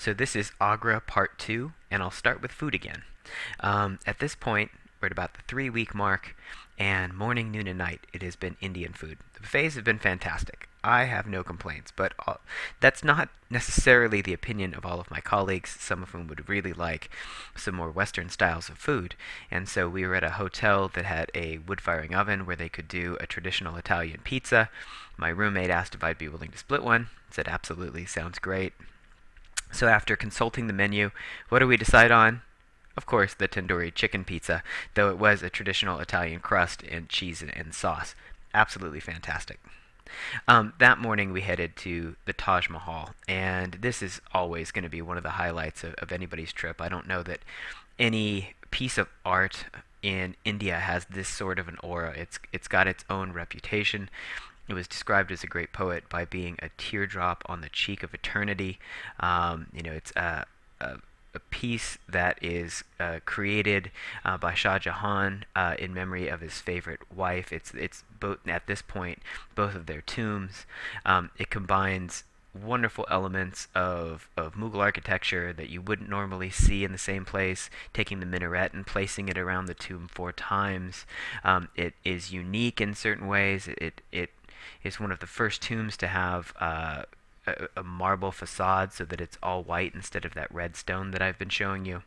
So this is Agra Part Two, and I'll start with food again. At this point, we're at about the 3 week mark, and morning, noon, and night, it has been Indian food. The buffets have been fantastic. I have no complaints, but that's not necessarily the opinion of all of my colleagues, some of whom would really like some more Western styles of food. And so we were at a hotel that had a wood firing oven where they could do a traditional Italian pizza. My roommate asked if I'd be willing to split one. I said, absolutely, sounds great. So after consulting the menu, what do we decide on? Of course, the tandoori chicken pizza, though it was a traditional Italian crust and cheese and sauce. Absolutely fantastic. That morning we headed to the Taj Mahal, and this is always going to be one of the highlights of anybody's trip. I don't know that any piece of art in India has this sort of an aura. It's got its own reputation. It was described as a great poet by being a teardrop on the cheek of eternity. It's a piece that is created by Shah Jahan in memory of his favorite wife. It's both at this point both of their tombs. It combines wonderful elements of Mughal architecture that you wouldn't normally see in the same place, taking the minaret and placing it around the tomb 4 times. It is unique in certain ways. It is one of the first tombs to have a marble facade so that it's all white instead of that red stone that I've been showing you.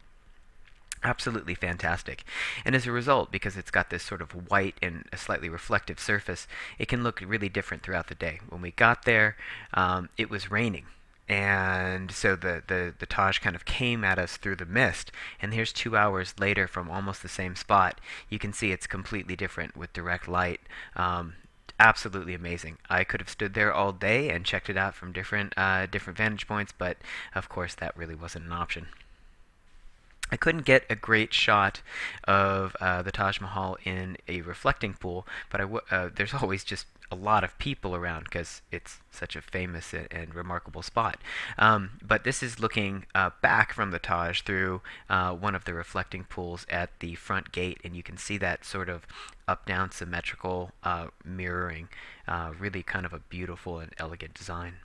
Absolutely fantastic. And as a result, because it's got this sort of white and a slightly reflective surface, it can look really different throughout the day. When we got there, it was raining. And so the Taj kind of came at us through the mist. And here's 2 hours later from almost the same spot. You can see it's completely different with direct light. Absolutely amazing. I could have stood there all day and checked it out from different vantage points, but of course that really wasn't an option. I couldn't get a great shot of the Taj Mahal in a reflecting pool, but there's always just a lot of people around because it's such a famous and remarkable spot. But this is looking back from the Taj through one of the reflecting pools at the front gate, and you can see that sort of up-down symmetrical mirroring. Really kind of a beautiful and elegant design.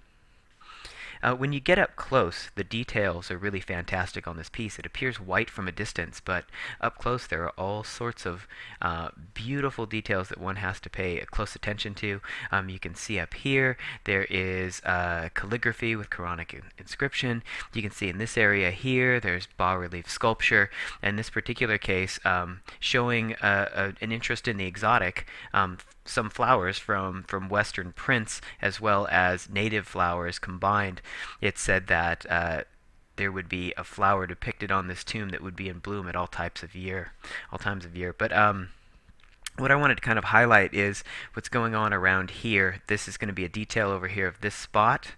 When you get up close, the details are really fantastic on this piece. It appears white from a distance, but up close there are all sorts of beautiful details that one has to pay close attention to. You can see up here there is calligraphy with Quranic inscription. You can see in this area here there's bas-relief sculpture. In this particular case, showing an interest in the exotic. Some flowers from Western prints as well as native flowers combined. It said that there would be a flower depicted on this tomb that would be in bloom at all times of year. But what I wanted to kind of highlight is what's going on around here. This is going to be a detail over here of this spot.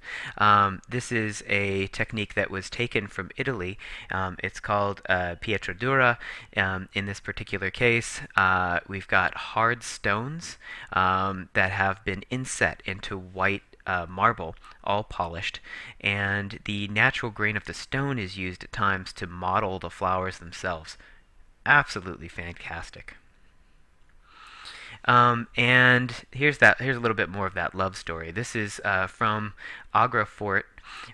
This is a technique that was taken from Italy. It's called pietra dura. In this particular case, we've got hard stones that have been inset into white marble, all polished, and the natural grain of the stone is used at times to model the flowers themselves. Absolutely fantastic. And here's a little bit more of that love story. This is from Agra Fort,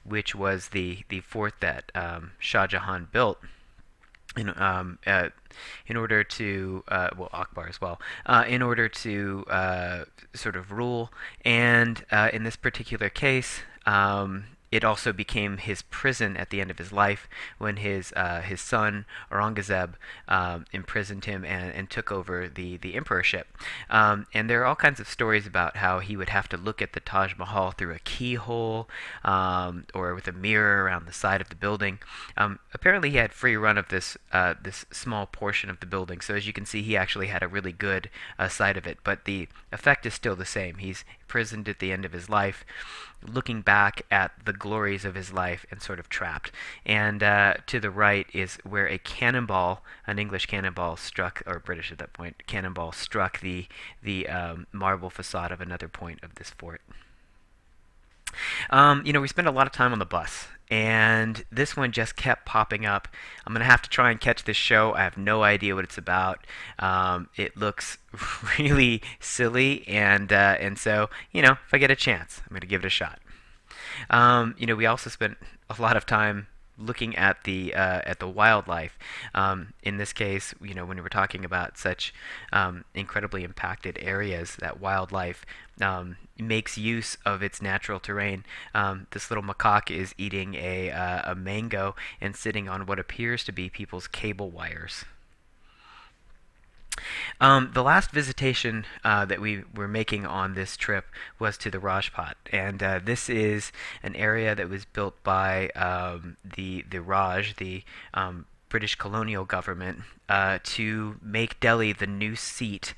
which was the fort that Shah Jahan built in order to, Akbar as well, in order to sort of rule. And in this particular case, it also became his prison at the end of his life when his son Aurangzeb imprisoned him and took over the emperorship. And there are all kinds of stories about how he would have to look at the Taj Mahal through a keyhole or with a mirror around the side of the building. Apparently, he had free run of this small portion of the building, so as you can see, he actually had a really good sight of it. But the effect is still the same. He's imprisoned at the end of his life, looking back at the glories of his life and sort of trapped. And to the right is where a cannonball, an English cannonball struck, or British at that point, cannonball struck the marble facade of another point of this fort. We spent a lot of time on the bus, and this one just kept popping up. I'm going to have to try and catch this show. I have no idea what it's about. It looks really silly, and so, if I get a chance, I'm going to give it a shot. We also spent a lot of time looking at the wildlife. In this case, when we're talking about such incredibly impacted areas, that wildlife makes use of its natural terrain. This little macaque is eating a mango and sitting on what appears to be people's cable wires. The last visitation that we were making on this trip was to the Rajpat, and this is an area that was built by the Raj, the British colonial government, to make Delhi the new seat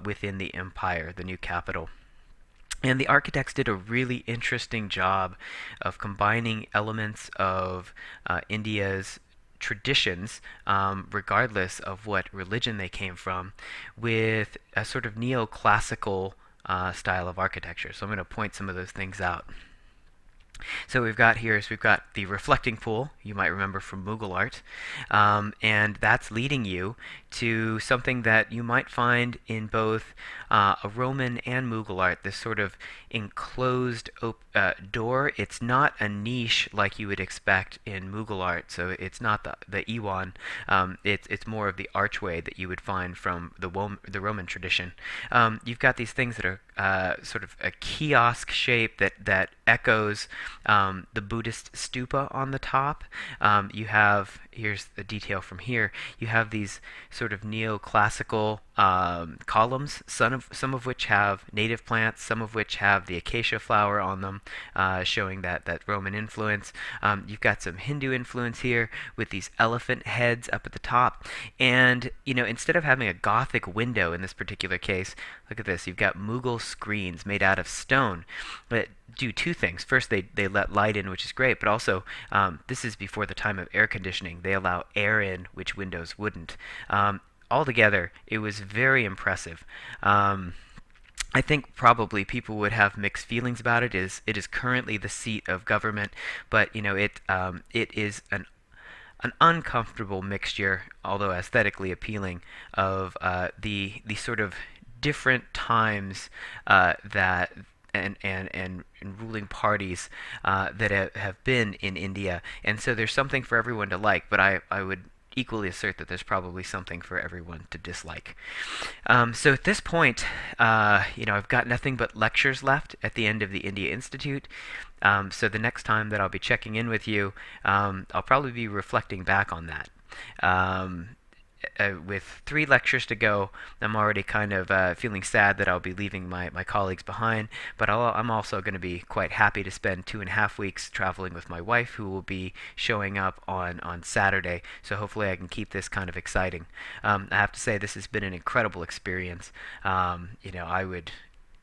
within the empire, the new capital. And the architects did a really interesting job of combining elements of India's traditions, regardless of what religion they came from, with a sort of neoclassical style of architecture. So I'm going to point some of those things out. So we've got the reflecting pool, you might remember from Mughal art, and that's leading you to something that you might find in both a Roman and Mughal art, this sort of enclosed door. It's not a niche like you would expect in Mughal art, so it's not the Iwan. It's more of the archway that you would find from the Roman tradition. You've got these things that are sort of a kiosk shape that echoes the Buddhist stupa on the top. You have, here's the detail from here, you have these sort of neoclassical columns, some of which have native plants, some of which have the acacia flower on them, showing that Roman influence. You've got some Hindu influence here with these elephant heads up at the top. And, instead of having a Gothic window in this particular case, look at this, you've got Mughal screens made out of stone that do two things. First, they let light in, which is great, but also this is before the time of air conditioning. They allow air in, which windows wouldn't. Altogether, it was very impressive. I think probably people would have mixed feelings about it. It is currently the seat of government, but it is an uncomfortable mixture, although aesthetically appealing, of the sort of different times that and ruling parties that have been in India, and so there's something for everyone to like. But I would equally assert that there's probably something for everyone to dislike. So at this point, I've got nothing but lectures left at the end of the India Institute. So the next time that I'll be checking in with you, I'll probably be reflecting back on that. With 3 lectures to go, I'm already kind of feeling sad that I'll be leaving my colleagues behind, but I'm also going to be quite happy to spend 2.5 weeks traveling with my wife, who will be showing up on Saturday, so hopefully I can keep this kind of exciting. I have to say, this has been an incredible experience. I would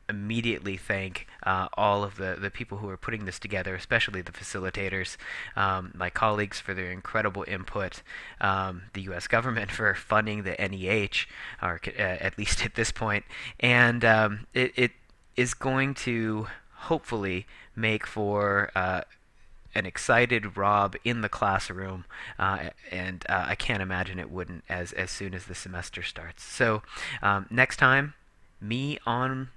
immediately thank all of the people who are putting this together, especially the facilitators, my colleagues for their incredible input, the U.S. government for funding the NEH, or at least at this point, and it is going to hopefully make for an excited Rob in the classroom, and I can't imagine it wouldn't as soon as the semester starts. So next time, me on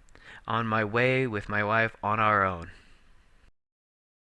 my way with my wife on our own.